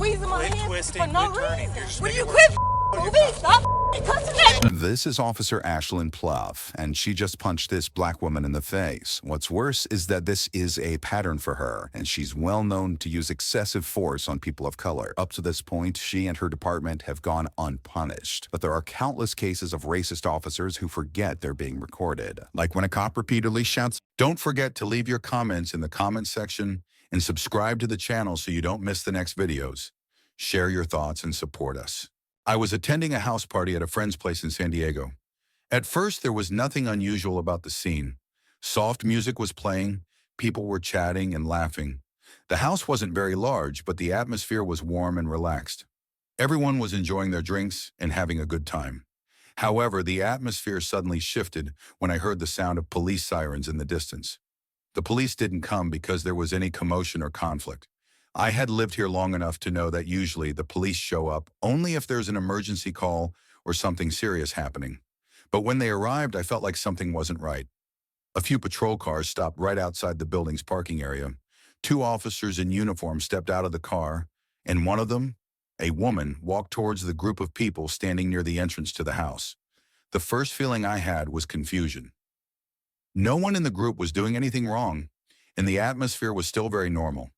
squeezing my hand twisting, for no quit turning. reason. Will you quit moving? Stop cussing at me. This is Officer Ashlyn Pluff, and she just punched this black woman in the face. What's worse is that this is a pattern for her, and she's well known to use excessive force on people of color. Up to this point, she and her department have gone unpunished. But there are countless cases of racist officers who forget they're being recorded. Like when a cop repeatedly shouts. Don't forget to leave your comments in the comments section and subscribe to the channel so you don't miss the next videos. Share your thoughts and support us. I was attending a house party at a friend's place in San Diego. At first, there was nothing unusual about the scene. Soft music was playing, people were chatting and laughing. The house wasn't very large, but the atmosphere was warm and relaxed. Everyone was enjoying their drinks and having a good time. However, the atmosphere suddenly shifted when I heard the sound of police sirens in the distance. The police didn't come because there was any commotion or conflict. I had lived here long enough to know that usually the police show up only if there's an emergency call or something serious happening. But when they arrived, I felt like something wasn't right. A few patrol cars stopped right outside the building's parking area. 2 officers in uniform stepped out of the car, and one of them, a woman, walked towards the group of people standing near the entrance to the house. The first feeling I had was confusion. No one in the group was doing anything wrong, and the atmosphere was still very normal.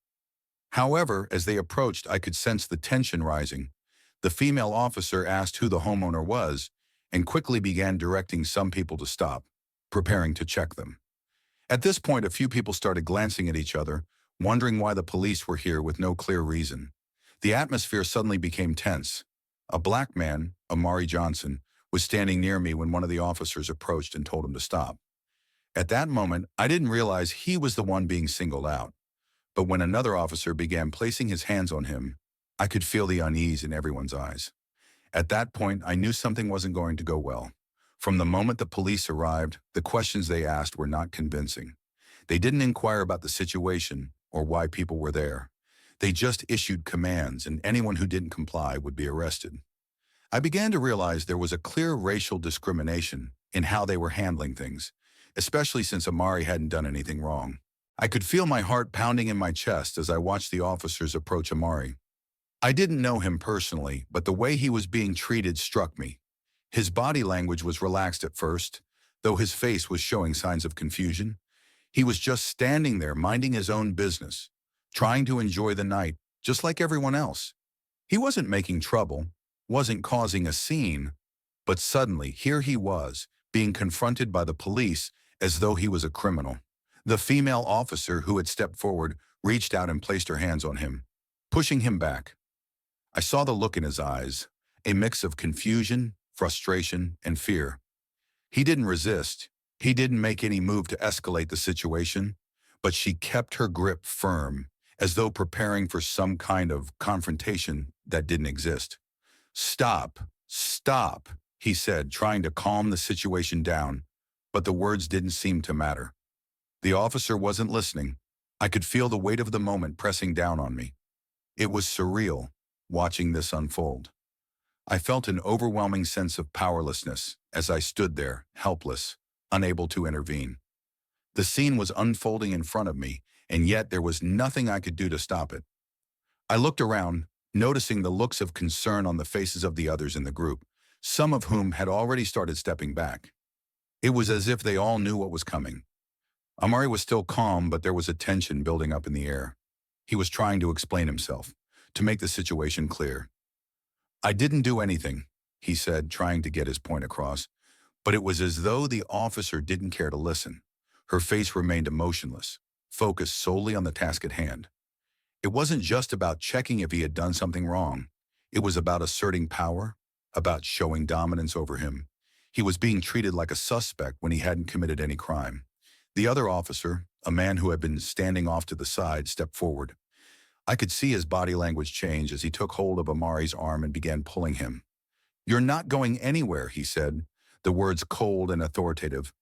However, as they approached, I could sense the tension rising. The female officer asked who the homeowner was and quickly began directing some people to stop, preparing to check them. At this point, a few people started glancing at each other, wondering why the police were here with no clear reason. The atmosphere suddenly became tense. A black man, Amari Johnson, was standing near me when one of the officers approached and told him to stop. At that moment, I didn't realize he was the one being singled out. But when another officer began placing his hands on him, I could feel the unease in everyone's eyes. At that point, I knew something wasn't going to go well. From the moment the police arrived, the questions they asked were not convincing. They didn't inquire about the situation or why people were there. They just issued commands, and anyone who didn't comply would be arrested. I began to realize there was a clear racial discrimination in how they were handling things, especially since Amari hadn't done anything wrong. I could feel my heart pounding in my chest as I watched the officers approach Amari. I didn't know him personally, but the way he was being treated struck me. His body language was relaxed at first, though his face was showing signs of confusion. He was just standing there minding his own business, trying to enjoy the night, just like everyone else. He wasn't making trouble, wasn't causing a scene, but suddenly here he was, being confronted by the police as though he was a criminal. The female officer who had stepped forward reached out and placed her hands on him, pushing him back. I saw the look in his eyes, a mix of confusion, frustration, and fear. He didn't resist. He didn't make any move to escalate the situation, but she kept her grip firm, as though preparing for some kind of confrontation that didn't exist. "Stop, stop," he said, trying to calm the situation down, but the words didn't seem to matter. The officer wasn't listening. I could feel the weight of the moment pressing down on me. It was surreal, watching this unfold. I felt an overwhelming sense of powerlessness as I stood there, helpless, unable to intervene. The scene was unfolding in front of me, and yet there was nothing I could do to stop it. I looked around, noticing the looks of concern on the faces of the others in the group, some of whom had already started stepping back. It was as if they all knew what was coming. Amari was still calm, but there was a tension building up in the air. He was trying to explain himself, to make the situation clear. "I didn't do anything," he said, trying to get his point across, but it was as though the officer didn't care to listen. Her face remained emotionless, focused solely on the task at hand. It wasn't just about checking if he had done something wrong. It was about asserting power, about showing dominance over him. He was being treated like a suspect when he hadn't committed any crime. The other officer, a man who had been standing off to the side, stepped forward. I could see his body language change as he took hold of Amari's arm and began pulling him. "You're not going anywhere," he said, the words cold and authoritative.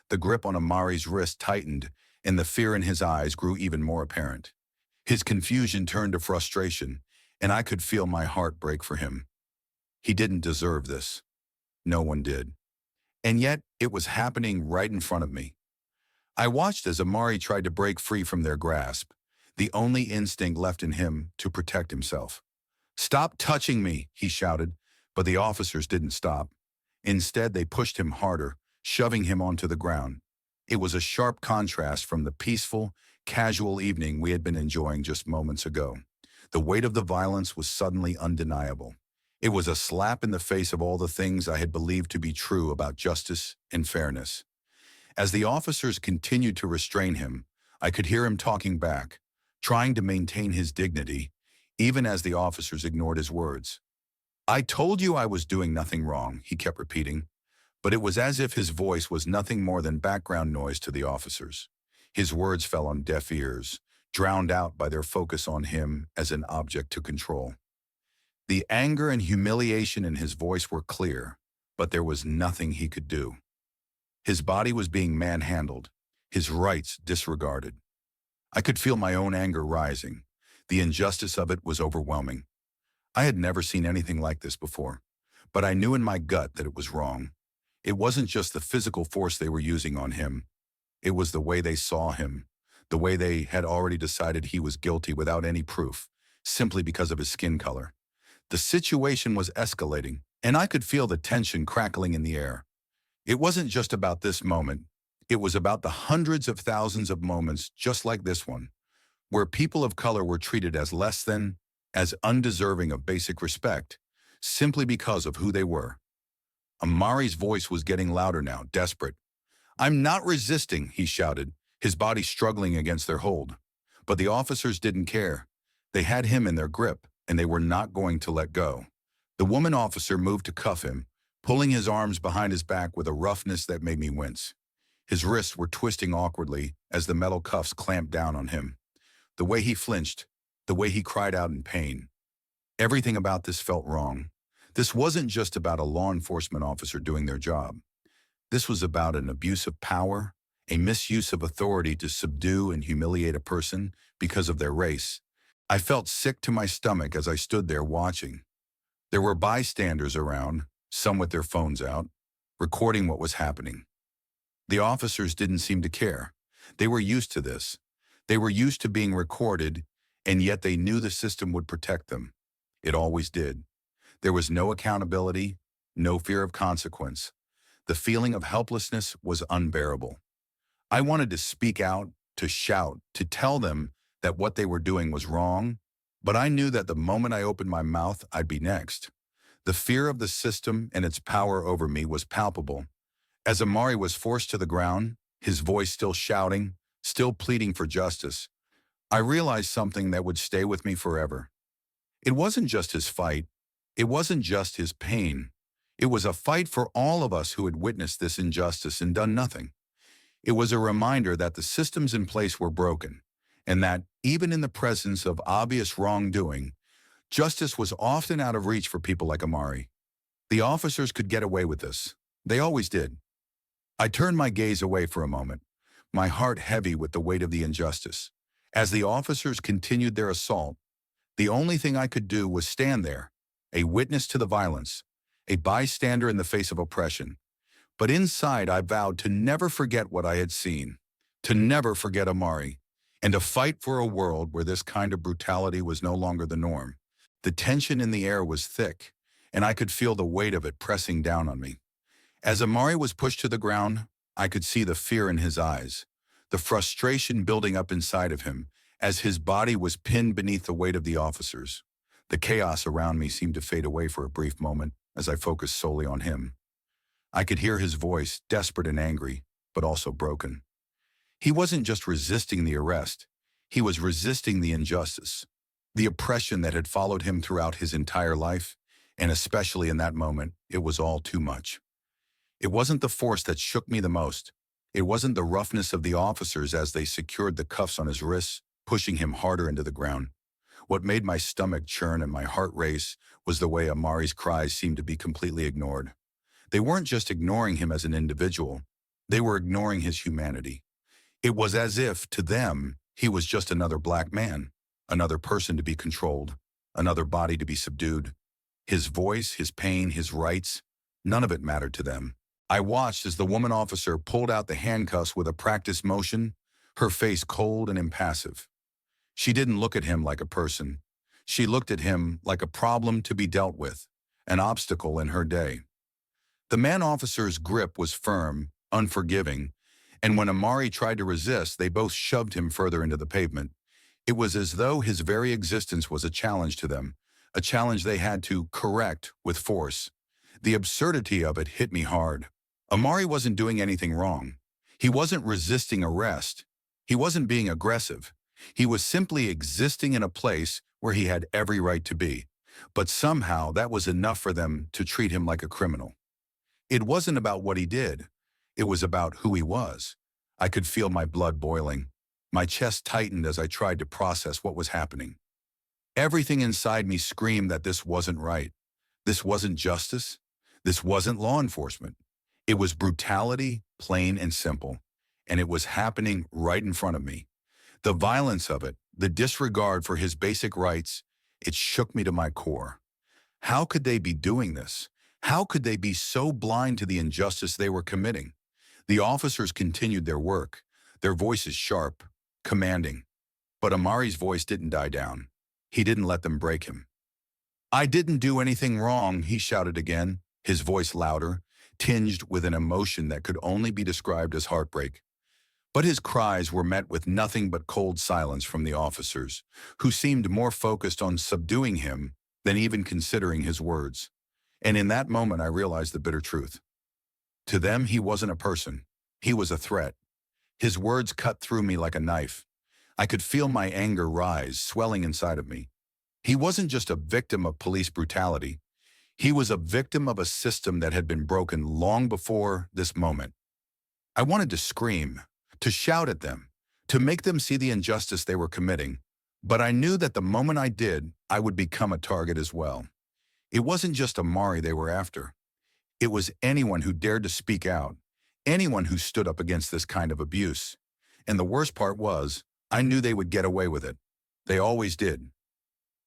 The grip on Amari's wrist tightened, and the fear in his eyes grew even more apparent. His confusion turned to frustration, and I could feel my heart break for him. He didn't deserve this. No one did. And yet, it was happening right in front of me. I watched as Amari tried to break free from their grasp, the only instinct left in him to protect himself. "Stop touching me," he shouted, but the officers didn't stop. Instead, they pushed him harder, shoving him onto the ground. It was a sharp contrast from the peaceful, casual evening we had been enjoying just moments ago. The weight of the violence was suddenly undeniable. It was a slap in the face of all the things I had believed to be true about justice and fairness. As the officers continued to restrain him, I could hear him talking back, trying to maintain his dignity, even as the officers ignored his words. "I told you I was doing nothing wrong," he kept repeating, but it was as if his voice was nothing more than background noise to the officers. His words fell on deaf ears, drowned out by their focus on him as an object to control. The anger and humiliation in his voice were clear, but there was nothing he could do. His body was being manhandled, his rights disregarded. I could feel my own anger rising. The injustice of it was overwhelming. I had never seen anything like this before, but I knew in my gut that it was wrong. It wasn't just the physical force they were using on him. It was the way they saw him, the way they had already decided he was guilty without any proof, simply because of his skin color. The situation was escalating, and I could feel the tension crackling in the air. It wasn't just about this moment. It was about the hundreds of thousands of moments just like this one, where people of color were treated as less than, as undeserving of basic respect, simply because of who they were. Amari's voice was getting louder now, desperate. "I'm not resisting," he shouted, his body struggling against their hold. But the officers didn't care. They had him in their grip, and they were not going to let go. The woman officer moved to cuff him, pulling his arms behind his back with a roughness that made me wince. His wrists were twisting awkwardly as the metal cuffs clamped down on him. The way he flinched, the way he cried out in pain. Everything about this felt wrong. This wasn't just about a law enforcement officer doing their job. This was about an abuse of power, a misuse of authority to subdue and humiliate a person because of their race. I felt sick to my stomach as I stood there watching. There were bystanders around, some with their phones out, recording what was happening. The officers didn't seem to care. They were used to this. They were used to being recorded, and yet they knew the system would protect them. It always did. There was no accountability, no fear of consequence. The feeling of helplessness was unbearable. I wanted to speak out, to shout, to tell them that what they were doing was wrong, but I knew that the moment I opened my mouth, I'd be next. The fear of the system and its power over me was palpable. As Amari was forced to the ground, his voice still shouting, still pleading for justice, I realized something that would stay with me forever. It wasn't just his fight. It wasn't just his pain. It was a fight for all of us who had witnessed this injustice and done nothing. It was a reminder that the systems in place were broken, and that, even in the presence of obvious wrongdoing, justice was often out of reach for people like Amari. The officers could get away with this. They always did. I turned my gaze away for a moment, my heart heavy with the weight of the injustice. As the officers continued their assault, the only thing I could do was stand there, a witness to the violence, a bystander in the face of oppression. But inside, I vowed to never forget what I had seen, to never forget Amari, and to fight for a world where this kind of brutality was no longer the norm. The tension in the air was thick, and I could feel the weight of it pressing down on me. As Amari was pushed to the ground, I could see the fear in his eyes, the frustration building up inside of him as his body was pinned beneath the weight of the officers. The chaos around me seemed to fade away for a brief moment as I focused solely on him. I could hear his voice, desperate and angry, but also broken. He wasn't just resisting the arrest. He was resisting the injustice, the oppression that had followed him throughout his entire life, and especially in that moment, it was all too much. It wasn't the force that shook me the most. It wasn't the roughness of the officers as they secured the cuffs on his wrists, pushing him harder into the ground. What made my stomach churn and my heart race was the way Amari's cries seemed to be completely ignored. They weren't just ignoring him as an individual. They were ignoring his humanity. It was as if, to them, he was just another black man, another person to be controlled, another body to be subdued. His voice, his pain, his rights, none of it mattered to them. I watched as the woman officer pulled out the handcuffs with a practiced motion, her face cold and impassive. She didn't look at him like a person. She looked at him like a problem to be dealt with, an obstacle in her day. The man officer's grip was firm, unforgiving, and when Amari tried to resist, they both shoved him further into the pavement. It was as though his very existence was a challenge to them, a challenge they had to correct with force. The absurdity of it hit me hard. Amari wasn't doing anything wrong. He wasn't resisting arrest. He wasn't being aggressive. He was simply existing in a place where he had every right to be. But somehow that was enough for them to treat him like a criminal. It wasn't about what he did. It was about who he was. I could feel my blood boiling. My chest tightened as I tried to process what was happening. Everything inside me screamed that this wasn't right. This wasn't justice. This wasn't law enforcement. It was brutality, plain and simple. And it was happening right in front of me. The violence of it, the disregard for his basic rights, it shook me to my core. How could they be doing this? How could they be so blind to the injustice they were committing? The officers continued their work, their voices sharp, commanding. But Amari's voice didn't die down. He didn't let them break him. "I didn't do anything wrong," he shouted again, his voice louder, tinged with an emotion that could only be described as heartbreak. But his cries were met with nothing but cold silence from the officers, who seemed more focused on subduing him than even considering his words. And in that moment, I realized the bitter truth. To them, he wasn't a person. He was a threat. His words cut through me like a knife. I could feel my anger rise, swelling inside of me. He wasn't just a victim of police brutality. He was a victim of a system that had been broken long before this moment. I wanted to scream, to shout at them, to make them see the injustice they were committing. But I knew that the moment I did, I would become a target as well. It wasn't just Amari they were after. It was anyone who dared to speak out, anyone who stood up against this kind of abuse. And the worst part was, I knew they would get away with it. They always did.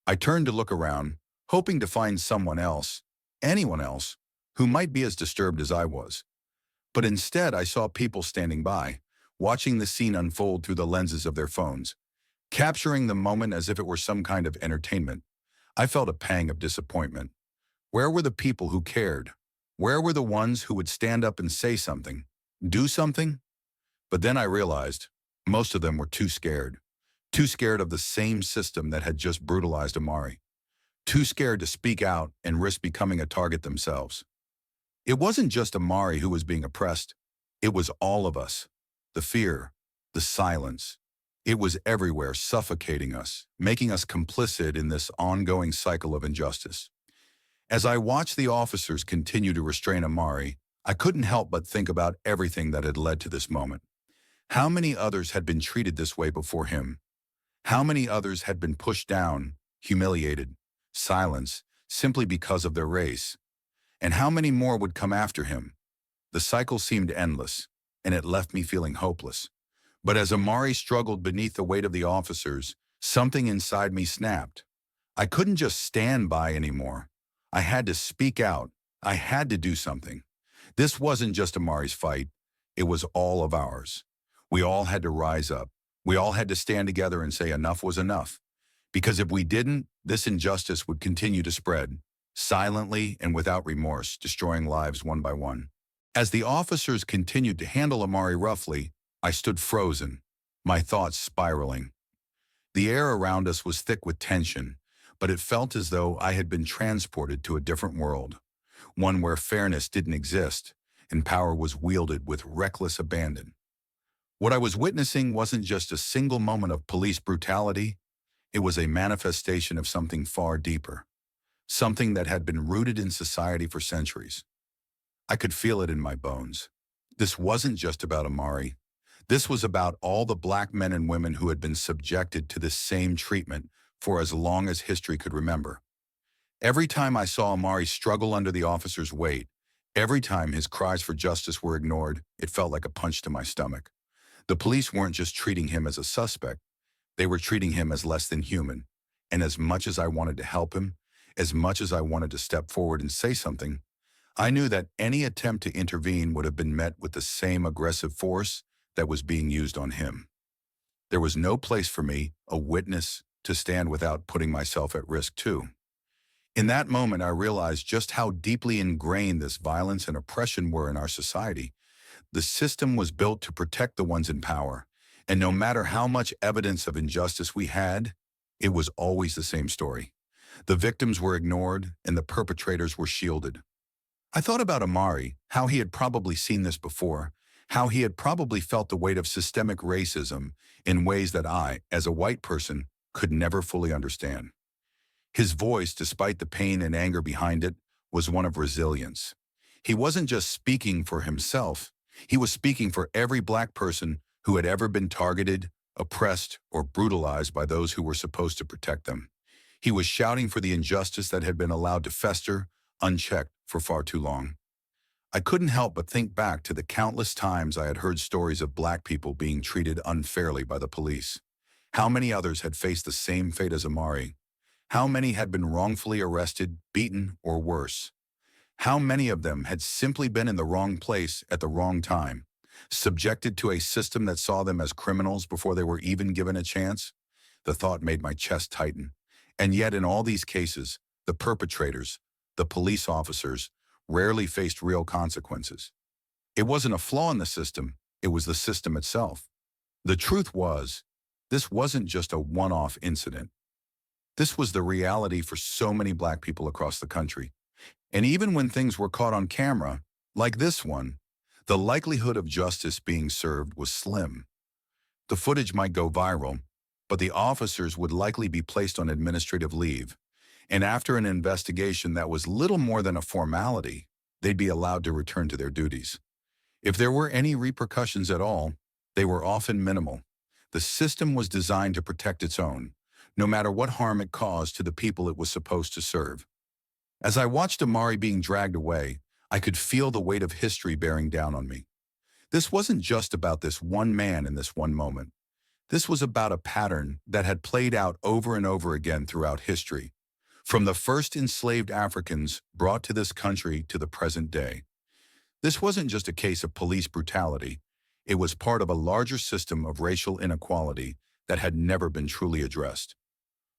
I turned to look around, hoping to find someone else, anyone else, who might be as disturbed as I was. But instead, I saw people standing by, watching the scene unfold through the lenses of their phones, capturing the moment as if it were some kind of entertainment. I felt a pang of disappointment. Where were the people who cared? Where were the ones who would stand up and say something, do something? But then I realized most of them were too scared of the same system that had just brutalized Amari, too scared to speak out and risk becoming a target themselves. It wasn't just Amari who was being oppressed. It was all of us. The fear, the silence. It was everywhere, suffocating us, making us complicit in this ongoing cycle of injustice. As I watched the officers continue to restrain Amari, I couldn't help but think about everything that had led to this moment. How many others had been treated this way before him? How many others had been pushed down, humiliated, silenced, simply because of their race? And how many more would come after him? The cycle seemed endless, and it left me feeling hopeless. But as Amari struggled beneath the weight of the officers, something inside me snapped. I couldn't just stand by anymore. I had to speak out. I had to do something. This wasn't just Amari's fight. It was all of ours. We all had to rise up. We all had to stand together and say enough was enough. Because if we didn't, this injustice would continue to spread, silently and without remorse, destroying lives one by one. As the officers continued to handle Amari roughly, I stood frozen, my thoughts spiraling. The air around us was thick with tension, but it felt as though I had been transported to a different world, one where fairness didn't exist and power was wielded with reckless abandon. What I was witnessing wasn't just a single moment of police brutality. It was a manifestation of something far deeper, something that had been rooted in society for centuries. I could feel it in my bones. This wasn't just about Amari. This was about all the Black men and women who had been subjected to this same treatment for as long as history could remember. Every time I saw Amari struggle under the officer's weight, every time his cries for justice were ignored, it felt like a punch to my stomach. The police weren't just treating him as a suspect. They were treating him as less than human. And as much as I wanted to help him, as much as I wanted to step forward and say something, I knew that any attempt to intervene would have been met with the same aggressive force that was being used on him. There was no place for me, a witness, to stand without putting myself at risk too. In that moment, I realized just how deeply ingrained this violence and oppression were in our society. The system was built to protect the ones in power, and no matter how much evidence of injustice we had, it was always the same story. The victims were ignored, and the perpetrators were shielded. I thought about Amari, how he had probably seen this before, how he had probably felt the weight of systemic racism in ways that I, as a white person, could never fully understand. His voice, despite the pain and anger behind it, was one of resilience. He wasn't just speaking for himself, he was speaking for every black person who had ever been targeted, oppressed, or brutalized by those who were supposed to protect them. He was shouting for the injustice that had been allowed to fester, unchecked, for far too long. I couldn't help but think back to the countless times I had heard stories of black people being treated unfairly by the police. How many others had faced the same fate as Amari? How many had been wrongfully arrested, beaten, or worse? How many of them had simply been in the wrong place at the wrong time, subjected to a system that saw them as criminals before they were even given a chance? The thought made my chest tighten. And yet in all these cases, the perpetrators, the police officers, rarely faced real consequences. It wasn't a flaw in the system, it was the system itself. The truth was, this wasn't just a one-off incident. This was the reality for so many black people across the country. And even when things were caught on camera, like this one, the likelihood of justice being served was slim. The footage might go viral, but the officers would likely be placed on administrative leave. And after an investigation that was little more than a formality, they'd be allowed to return to their duties. If there were any repercussions at all, they were often minimal. The system was designed to protect its own, no matter what harm it caused to the people it was supposed to serve. As I watched Amari being dragged away, I could feel the weight of history bearing down on me. This wasn't just about this one man in this one moment. This was about a pattern that had played out over and over again throughout history, from the first enslaved Africans brought to this country to the present day. This wasn't just a case of police brutality. It was part of a larger system of racial inequality that had never been truly addressed.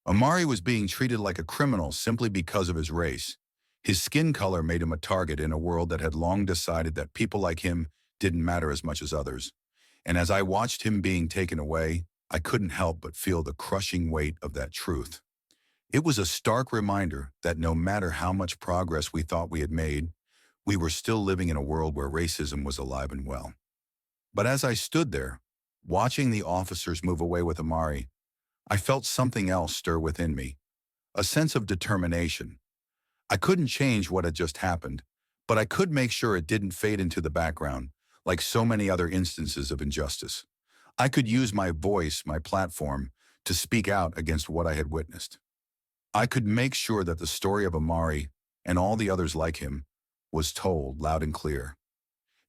Amari was being treated like a criminal simply because of his race. His skin color made him a target in a world that had long decided that people like him didn't matter as much as others. And as I watched him being taken away, I couldn't help but feel the crushing weight of that truth. It was a stark reminder that no matter how much progress we thought we had made, we were still living in a world where racism was alive and well. But as I stood there, watching the officers move away with Amari, I felt something else stir within me, a sense of determination. I couldn't change what had just happened, but I could make sure it didn't fade into the background, like so many other instances of injustice. I could use my voice, my platform, to speak out against what I had witnessed. I could make sure that the story of Amari, and all the others like him, was told loud and clear.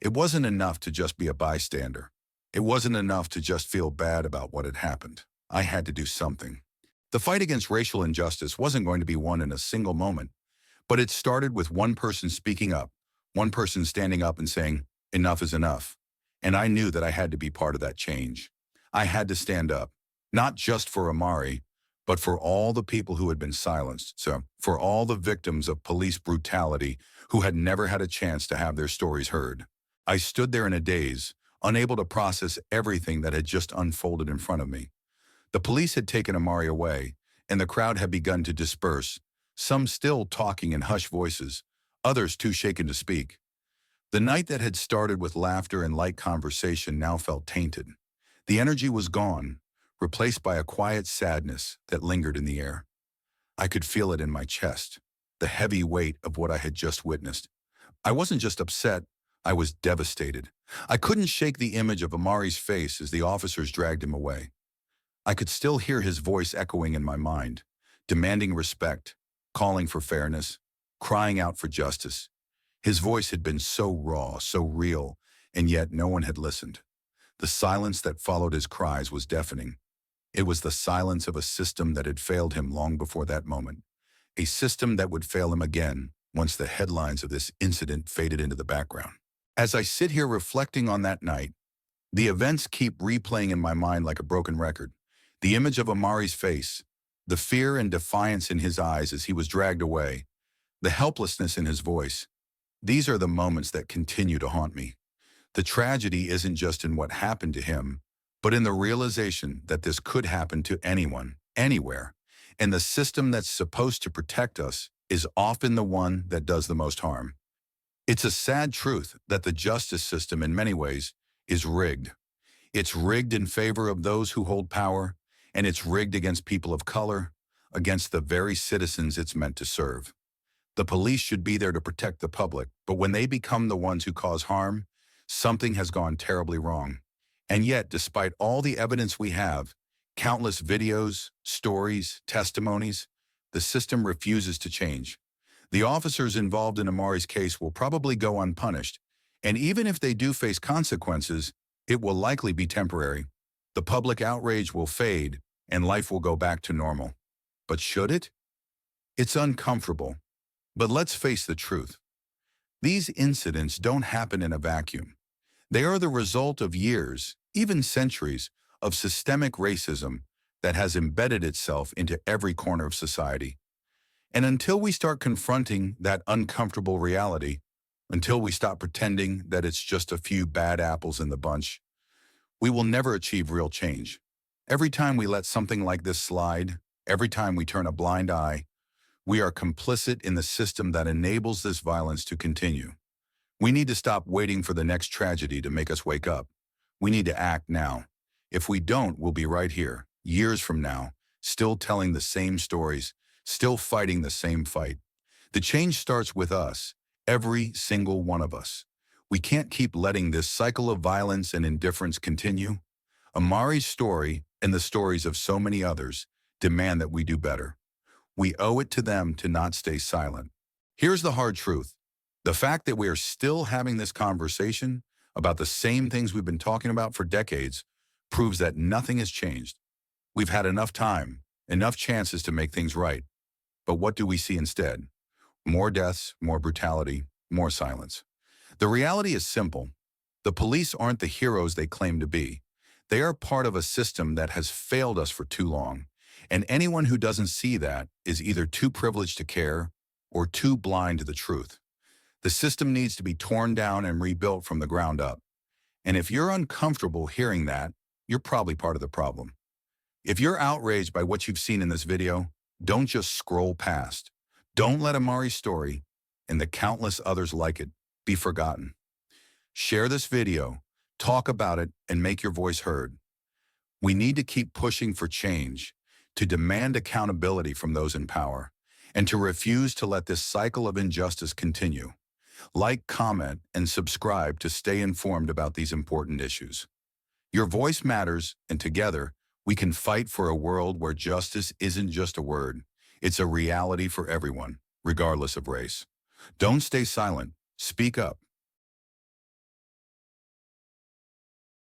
It wasn't enough to just be a bystander. It wasn't enough to just feel bad about what had happened. I had to do something. The fight against racial injustice wasn't going to be won in a single moment, but it started with one person speaking up, one person standing up and saying, "Enough is enough." And I knew that I had to be part of that change. I had to stand up, not just for Amari, but for all the people who had been silenced. So, for all the victims of police brutality who had never had a chance to have their stories heard. I stood there in a daze, unable to process everything that had just unfolded in front of me. The police had taken Amari away, and the crowd had begun to disperse, some still talking in hushed voices, others too shaken to speak. The night that had started with laughter and light conversation now felt tainted. The energy was gone, replaced by a quiet sadness that lingered in the air. I could feel it in my chest, the heavy weight of what I had just witnessed. I wasn't just upset, I was devastated. I couldn't shake the image of Amari's face as the officers dragged him away. I could still hear his voice echoing in my mind, demanding respect, calling for fairness, crying out for justice. His voice had been so raw, so real, and yet no one had listened. The silence that followed his cries was deafening. It was the silence of a system that had failed him long before that moment, a system that would fail him again once the headlines of this incident faded into the background. As I sit here reflecting on that night, the events keep replaying in my mind like a broken record. The image of Amari's face, The fear and defiance in his eyes as he was dragged away, the helplessness in his voice. These are the moments that continue to haunt me. The tragedy isn't just in what happened to him, but in the realization that this could happen to anyone, anywhere. And the system that's supposed to protect us is often the one that does the most harm. It's a sad truth that the justice system in many ways is rigged. It's rigged in favor of those who hold power, and it's rigged against people of color, against the very citizens it's meant to serve. The police should be there to protect the public, but when they become the ones who cause harm, something has gone terribly wrong. And yet, despite all the evidence we have, countless videos, stories, testimonies, the system refuses to change. The officers involved in Amari's case will probably go unpunished, and even if they do face consequences, it will likely be temporary. The public outrage will fade, and life will go back to normal. But should it? It's uncomfortable. But let's face the truth. These incidents don't happen in a vacuum. They are the result of years, even centuries, of systemic racism that has embedded itself into every corner of society. And until we start confronting that uncomfortable reality, until we stop pretending that it's just a few bad apples in the bunch, we will never achieve real change. Every time we let something like this slide, every time we turn a blind eye, we are complicit in the system that enables this violence to continue. We need to stop waiting for the next tragedy to make us wake up. We need to act now. If we don't, we'll be right here, years from now, still telling the same stories, still fighting the same fight. The change starts with us, every single one of us. We can't keep letting this cycle of violence and indifference continue. Amari's story, and the stories of so many others, demand that we do better. We owe it to them to not stay silent. Here's the hard truth. The fact that we are still having this conversation about the same things we've been talking about for decades proves that nothing has changed. We've had enough time, enough chances to make things right. But what do we see instead? More deaths, more brutality, more silence. The reality is simple. The police aren't the heroes they claim to be. They are part of a system that has failed us for too long. And anyone who doesn't see that is either too privileged to care or too blind to the truth. The system needs to be torn down and rebuilt from the ground up. And if you're uncomfortable hearing that, you're probably part of the problem. If you're outraged by what you've seen in this video, don't just scroll past. Don't let Amari's story, and the countless others like it, be forgotten. Share this video, talk about it, and make your voice heard. We need to keep pushing for change, to demand accountability from those in power, and to refuse to let this cycle of injustice continue. Like, comment, and subscribe to stay informed about these important issues. Your voice matters, and together, we can fight for a world where justice isn't just a word. It's a reality for everyone, regardless of race. Don't stay silent. Speak up.